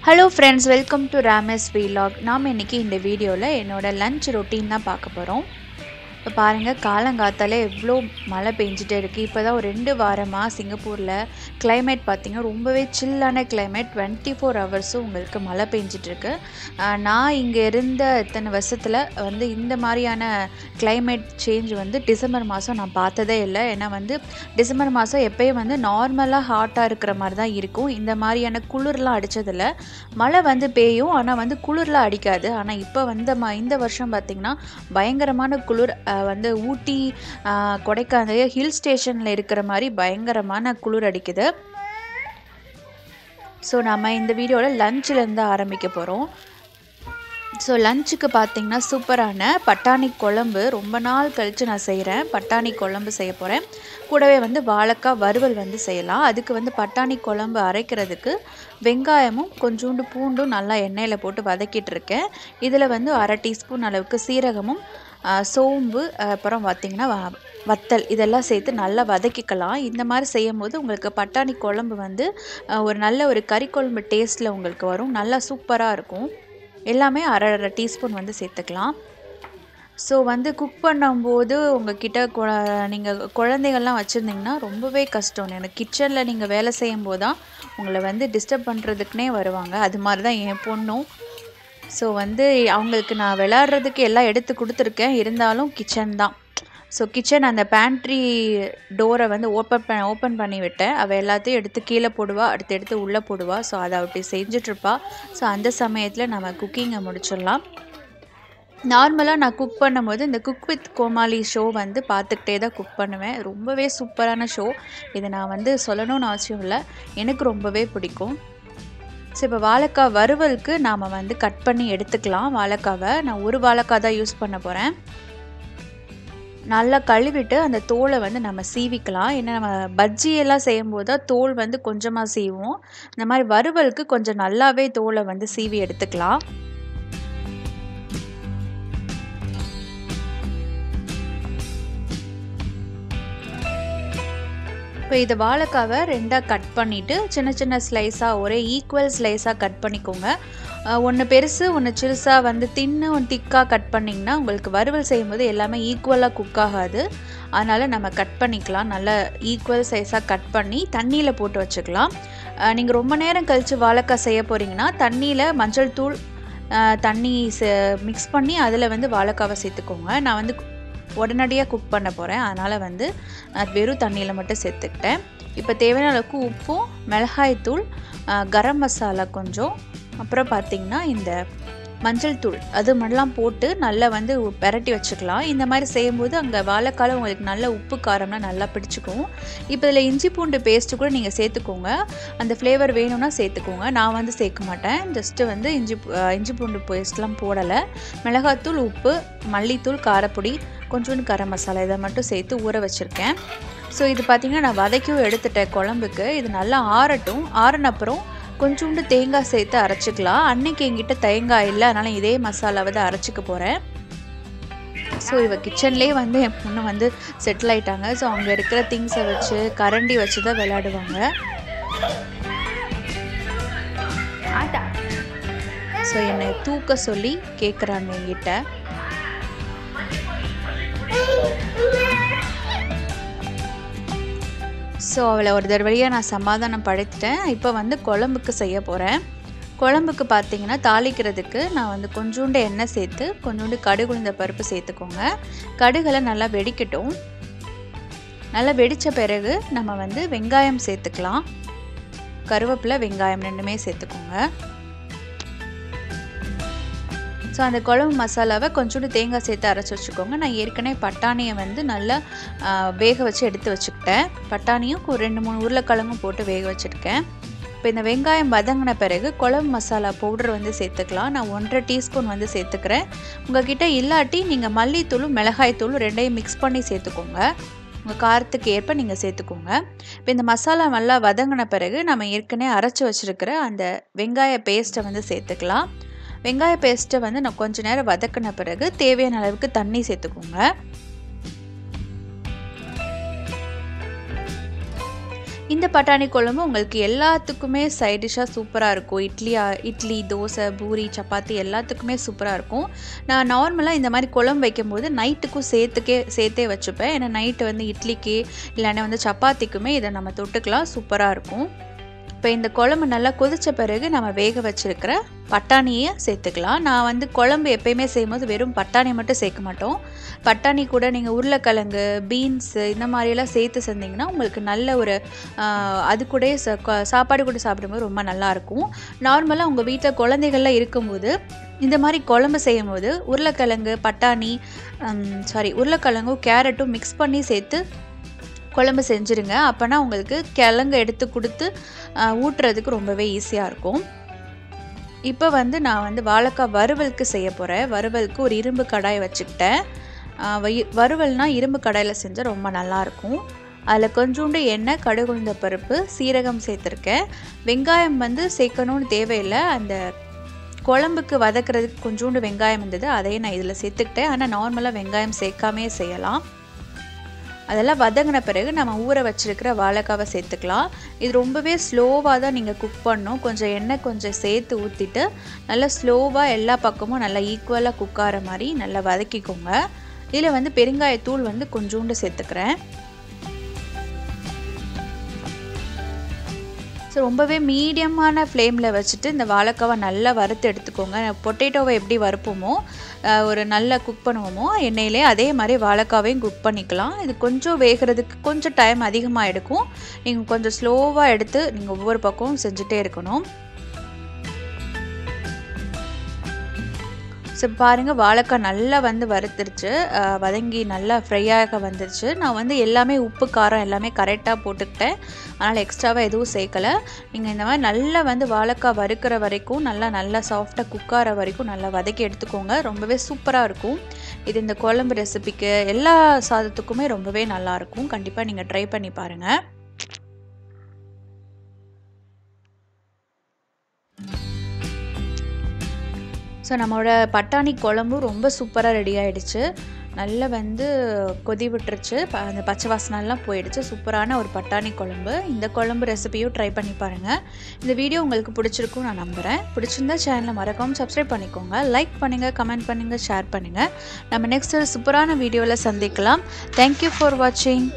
Hello friends, welcome to Ramesh Vlog. நாம இன்னைக்கு இந்த வீடியோல என்னோட லஞ்ச் ரொட்டீன் தான் பார்க்க போறோம். இப்போ பாருங்க காலங்காத்தால எவ்வளோ மழை பெஞ்சிட்டே இருக்குது. இப்போ தான் ஒரு 2 வாரமாக சிங்கப்பூரில் கிளைமேட் பார்த்திங்கன்னா ரொம்பவே சில்லான கிளைமேட். 24 ஹவர்ஸும் உங்களுக்கு மழை பெஞ்சிட்ருக்கு. நான் இங்கே இருந்த இத்தனை வருஷத்தில் வந்து இந்த மாதிரியான கிளைமேட் சேஞ்ச் வந்து டிசம்பர் மாதம் நான் பார்த்ததே இல்லை. ஏன்னா வந்து டிசம்பர் மாதம் எப்போயும் வந்து நார்மலாக ஹாட்டாக இருக்கிற மாதிரி தான் இருக்கும். இந்த மாதிரியான குளிர்லாம் அடித்ததில்ல. மழை வந்து பெய்யும், ஆனால் வந்து குளிர்லாம் அடிக்காது. ஆனால் இப்போ வந்து இந்த வருஷம் பார்த்திங்கன்னா பயங்கரமான குளிர். வந்து ஊட்டி கொடைக்கானல் ஹில் ஸ்டேஷனில் இருக்கிற மாதிரி பயங்கரமான குளிர் அடிக்குது. ஸோ நம்ம இந்த வீடியோவில் லஞ்சிலேருந்து ஆரம்பிக்க போகிறோம். ஸோ லஞ்சுக்கு பார்த்திங்கன்னா சூப்பரான பட்டாணி குழம்பு ரொம்ப நாள் கழித்து நான் செய்கிறேன். பட்டாணி குழம்பு செய்ய போகிறேன். கூடவே வந்து வாழைக்காய் வறுவல் வந்து செய்யலாம். அதுக்கு வந்து பட்டாணி குழம்பு அரைக்கிறதுக்கு வெங்காயமும் கொஞ்சோண்டு பூண்டும் நல்லா எண்ணெயில் போட்டு வதக்கிட்டு இருக்கேன். இதில் வந்து 1/2 டீஸ்பூன் அளவுக்கு சீரகமும் சோம்பு அப்புறம் பார்த்திங்கன்னா வத்தல் இதெல்லாம் சேர்த்து நல்லா வதக்கிக்கலாம். இந்த மாதிரி செய்யும் போது உங்களுக்கு பட்டாணி குழம்பு வந்து ஒரு நல்ல ஒரு கறி குழம்பு டேஸ்ட்டில் உங்களுக்கு வரும். நல்லா சூப்பராக இருக்கும். எல்லாமே 1/2 டீஸ்பூன் வந்து சேர்த்துக்கலாம். ஸோ வந்து குக் பண்ணும்போது உங்கள்கிட்ட நீங்கள் குழந்தைகள்லாம் வச்சுருந்திங்கன்னா ரொம்பவே கஷ்டம். எனக்கு கிச்சனில் நீங்கள் வேலை செய்யும் போது தான் உங்களை வந்து டிஸ்டர்ப் பண்ணுறதுக்குனே வருவாங்க. அது மாதிரி தான் என் பொண்ணும். ஸோ வந்து அவங்களுக்கு நான் விளையாடுறதுக்கு எல்லாம் எடுத்து கொடுத்துருக்கேன். இருந்தாலும் கிச்சன் தான். ஸோ கிச்சன் அந்த பேண்ட்ரி டோரை வந்து ஓப்பன் பண்ணி விட்டேன். அவள் எல்லாத்தையும் எடுத்து கீழே போடுவா, எடுத்து உள்ளே போடுவா. ஸோ அதை அப்படி செஞ்சிட்ருப்பா. ஸோ அந்த சமயத்தில் நம்ம குக்கிங்கை முடிச்சிடலாம். நார்மலாக நான் குக் பண்ணும்போது இந்த குக் வித் கோமாளி ஷோ வந்து பார்த்துக்கிட்டே தான் குக் பண்ணுவேன். ரொம்பவே சூப்பரான ஷோ. இதை நான் வந்து சொல்லணும்னு அவசியம் இல்லை, எனக்கு ரொம்பவே பிடிக்கும். ஸோ இப்போ வாழைக்காய் வறுவலுக்கு நாம் வந்து கட் பண்ணி எடுத்துக்கலாம். வாழைக்காவை நான் ஒரு வாழைக்காய் தான் யூஸ் பண்ண போகிறேன். நல்லா கழுவிட்டு அந்த தோலை வந்து நம்ம சீவிக்கலாம். ஏன்னா நம்ம பஜ்ஜியெல்லாம் செய்யும்போது தான் தோல் வந்து கொஞ்சமாக சீவும். இந்த மாதிரி வறுவலுக்கு கொஞ்சம் நல்லாவே தோலை வந்து சீவி எடுத்துக்கலாம். இப்போ இதை வாழைக்காவை 2ஆக கட் பண்ணிவிட்டு சின்ன சின்ன ஸ்லைஸாக ஒரே ஈக்குவல் ஸ்லைஸாக கட் பண்ணிக்கோங்க. ஒன்று பெருசு ஒன்று சிறுசாக வந்து திக்காக கட் பண்ணிங்கன்னா உங்களுக்கு வறுவல் செய்யும்போது எல்லாமே ஈக்குவலாக குக் ஆகாது. அதனால் நம்ம கட் பண்ணிக்கலாம். நல்லா ஈக்குவல் சைஸாக கட் பண்ணி தண்ணியில் போட்டு வச்சுக்கலாம். நீங்கள் ரொம்ப நேரம் கழித்து வாழைக்காய் செய்ய போகிறீங்கன்னா தண்ணியில் மஞ்சள் தூள் தண்ணி மிக்ஸ் பண்ணி அதில் வந்து வாழைக்காவை சேர்த்துக்கோங்க. நான் வந்து உடனடியாக குக் பண்ண போகிறேன். அதனால் வந்து வெறும் தண்ணியில் மட்டும் சேர்த்துக்கிட்டேன். இப்போ தேவையான அளவுக்கு உப்பும் மிளகாய்த்தூள் கரம் மசாலா கொஞ்சம் அப்புறம் பார்த்திங்கன்னா இந்த மஞ்சள் தூள் அது மாதிரிலாம் போட்டு நல்லா வந்து பெரட்டி வச்சுக்கலாம். இந்த மாதிரி செய்யும்போது அங்கே வாழைக்கால உங்களுக்கு நல்ல உப்பு காரம்லாம் நல்லா பிடிச்சிக்கும். இப்போ இதில் இஞ்சி பூண்டு பேஸ்ட்டு கூட நீங்கள் சேர்த்துக்கோங்க. அந்த ஃப்ளேவர் வேணும்னா சேர்த்துக்கோங்க. நான் வந்து சேர்க்க மாட்டேன். ஜஸ்ட்டு வந்து இஞ்சி பூண்டு பேஸ்ட்லாம் போடலை. மிளகாத்தூள் உப்பு மல்லித்தூள் காரப்பொடி கொஞ்சோண்டு கரம் மசாலா இதை மட்டும் சேர்த்து ஊற வச்சுருக்கேன். ஸோ இது பார்த்திங்கன்னா நான் வதக்கியும் எடுத்துட்டேன் குழம்புக்கு. இது நல்லா ஆறட்டும். ஆறின அப்புறம் கொஞ்சோண்டு தேங்காய் சேர்த்து அரைச்சிக்கலாம். அன்றைக்கி என்கிட்ட தேங்காய் இல்லை, அதனால் இதே மசாலாவை தான் அரைச்சிக்க போகிறேன். ஸோ இவ கிச்சன்லேயே வந்து என் பொண்ணு வந்து செட்டில் ஆகிட்டாங்க. ஸோ அங்கே இருக்கிற திங்ஸை வச்சு கரண்டி வச்சு தான் விளையாடுவாங்க. ஸோ என்னை தூக்க சொல்லி கேட்குறாங்க என்கிட்ட. ஸோ அவளை ஒரு தடவையாக நான் சமாதானம் படுத்திட்டேன். இப்போ வந்து குழம்புக்கு செய்ய போகிறேன். குழம்புக்கு பார்த்திங்கன்னா தாளிக்கிறதுக்கு நான் வந்து கொஞ்சோண்டு எண்ணெய் சேர்த்து கொஞ்சோண்டு கடுகு உளுந்த பருப்பு சேர்த்துக்கோங்க. கடுகெல்லாம் நல்லா வெடிக்கட்டும். நல்லா வெடித்த பிறகு நம்ம வந்து வெங்காயம் சேர்த்துக்கலாம். கருவேப்பிலை வெங்காயம் 2மே சேர்த்துக்கோங்க. ஸோ அந்த குழம்பு மசாலாவை கொஞ்சோண்டு தேங்காய் சேர்த்து அரைச்சி வச்சுக்கோங்க. நான் ஏற்கனவே பட்டாணியை வந்து நல்லா வேக வச்சு எடுத்து வச்சுக்கிட்டேன். பட்டாணியும் 2-3 உருளைக்கிழங்கும் போட்டு வேக வச்சுருக்கேன். இப்போ இந்த வெங்காயம் வதங்கின பிறகு குழம்பு மசாலா பவுடர் வந்து சேர்த்துக்கலாம். நான் 1/2 டீஸ்பூன் வந்து சேர்த்துக்கிறேன். உங்கள்கிட்ட இல்லாட்டி நீங்கள் மல்லித்தூளும் மிளகாய்த்தூளும் 2ஐயும் மிக்ஸ் பண்ணி சேர்த்துக்கோங்க. உங்கள் காரத்துக்கு ஏற்ப நீங்கள் சேர்த்துக்கோங்க. இப்போ இந்த மசாலா நல்லா வதங்கின பிறகு நம்ம ஏற்கனவே அரைச்சி வச்சுருக்கிற அந்த வெங்காய பேஸ்ட்டை வந்து சேர்த்துக்கலாம். வெங்காய பேஸ்ட்டை வந்து நான் கொஞ்சம் நேரம் வதக்கின பிறகு தேவையான அளவுக்கு தண்ணி சேர்த்துக்கோங்க. இந்த பட்டாணி குழம்பு உங்களுக்கு எல்லாத்துக்குமே சைட் டிஷ்ஷாக சூப்பராக இருக்கும். இட்லி, தோசை, பூரி, சப்பாத்தி எல்லாத்துக்குமே சூப்பராக இருக்கும். நான் நார்மலாக இந்த மாதிரி குழம்பு வைக்கும்போது நைட்டுக்கும் சேர்த்தே வச்சுப்பேன். ஏன்னா நைட்டு வந்து இட்லிக்கு இல்லைன்னா வந்து சப்பாத்திக்குமே இதை நம்ம தொட்டுக்கலாம், சூப்பராக இருக்கும். இப்போ இந்த குழம்பு நல்லா கொதித்த பிறகு நம்ம வேக வச்சுருக்கிற பட்டாணியை சேர்த்துக்கலாம். நான் வந்து குழம்பு எப்பயுமே செய்யும்போது வெறும் பட்டாணி மட்டும் சேர்க்க மாட்டோம். பட்டாணி கூட நீங்கள் உருளைக்கிழங்கு, பீன்ஸு இந்த மாதிரியெல்லாம் சேர்த்து செஞ்சிங்கன்னா உங்களுக்கு நல்ல ஒரு அது கூட சாப்பாடு கூட சாப்பிடும்போது ரொம்ப நல்லாயிருக்கும். நார்மலாக உங்கள் வீட்டில் குழந்தைகள்லாம் இருக்கும்போது இந்த மாதிரி குழம்பு செய்யும்போது உருளைக்கிழங்கும் கேரட்டும் மிக்ஸ் பண்ணி சேர்த்து குழம்பு செஞ்சுருங்க. அப்போனா உங்களுக்கு கிழங்கு எடுத்து கொடுத்து ஊட்டுறதுக்கு ரொம்பவே ஈஸியாக இருக்கும். இப்போ வந்து நான் வந்து வாழைக்காய் வறுவலுக்கு செய்ய போகிறேன். வறுவலுக்கு ஒரு இரும்பு கடாய் வச்சுக்கிட்டேன். வறுவல்னால் இரும்பு கடாயில் செஞ்சால் ரொம்ப நல்லாயிருக்கும். அதில் கொஞ்சோண்டு எண்ணெய், கடுகு, உளுந்த பருப்பு, சீரகம் சேர்த்துருக்கேன். வெங்காயம் வந்து சேர்க்கணும்னு தேவையில்லை. அந்த குழம்புக்கு வதக்கிறதுக்கு கொஞ்சோண்டு வெங்காயம் இருந்தது, அதையே நான் இதில் சேர்த்துக்கிட்டேன். ஆனால் நார்மலாக வெங்காயம் சேர்க்காமே செய்யலாம். அதெல்லாம் வதங்கின பிறகு நம்ம ஊற வச்சுருக்கிற வாழைக்காவை சேர்த்துக்கலாம். இது ரொம்பவே ஸ்லோவாக தான் நீங்கள் குக் பண்ணணும். கொஞ்சம் எண்ணெய் கொஞ்சம் சேர்த்து ஊற்றிட்டு நல்லா ஸ்லோவாக எல்லா பக்கமும் நல்லா ஈக்குவலாக குக் ஆகிற மாதிரி நல்லா வதக்கிக்கோங்க. இதில் வந்து பெருங்காயத்தூள் வந்து கொஞ்சோண்டு சேர்த்துக்கிறேன். ஸோ ரொம்பவே மீடியமான ஃப்ளேமில் வச்சுட்டு இந்த வாழைக்காவை நல்லா வறுத்து எடுத்துக்கோங்க. பொட்டேட்டோவை எப்படி வறுப்போமோ ஒரு நல்லா குக் பண்ணுவோமோ எண்ணெயிலே அதே மாதிரி வாழைக்காவையும் குக் பண்ணிக்கலாம். இது கொஞ்சம் வேகிறதுக்கு கொஞ்சம் டைம் அதிகமாக எடுக்கும். நீங்கள் கொஞ்சம் ஸ்லோவாக எடுத்து நீங்கள் ஒவ்வொரு பக்கமும் செஞ்சுட்டே இருக்கணும். ஸோ பாருங்கள், வாழைக்காய் நல்லா வந்து வறுத்துருச்சு, வதங்கி நல்லா ஃப்ரையாக வந்துருச்சு. நான் வந்து எல்லாமே உப்பு காரம் எல்லாமே கரெக்டாக போட்டுக்கிட்டேன். அதனால் எக்ஸ்ட்ராவாக எதுவும் சேர்க்கலை. நீங்கள் இந்த மாதிரி நல்லா வந்து வாழைக்காய் வறுக்கிற வரைக்கும் நல்லா சாஃப்டாக குக் ஆகிற வரைக்கும் நல்லா வதக்கி எடுத்துக்கோங்க. ரொம்பவே சூப்பராக இருக்கும். இது இந்த குழம்பு ரெசிபிக்கு எல்லா சாதத்துக்குமே ரொம்பவே நல்லாயிருக்கும். கண்டிப்பாக நீங்கள் ட்ரை பண்ணி பாருங்கள். ஸோ நம்மளோட பட்டாணி குழம்பும் ரொம்ப சூப்பராக ரெடி ஆகிடுச்சு. நல்லா வந்து கொதி விட்டுருச்சு, அந்த பச்சை வாசனைலாம் போயிடுச்சு. சூப்பரான ஒரு பட்டாணி குழம்பு. இந்த குழம்பு ரெசிபியும் ட்ரை பண்ணி பாருங்கள். இந்த வீடியோ உங்களுக்கு பிடிச்சிருக்கும் நான் நம்புகிறேன். பிடிச்சிருந்தா சேனலை மறக்காமல் சப்ஸ்கிரைப் பண்ணிக்கோங்க. லைக் பண்ணுங்கள், கமெண்ட் பண்ணுங்கள், ஷேர் பண்ணுங்கள். நம்ம நெக்ஸ்ட் ஒரு சூப்பரான வீடியோவில் சந்திக்கலாம். தேங்க்யூ ஃபார் வாட்சிங்.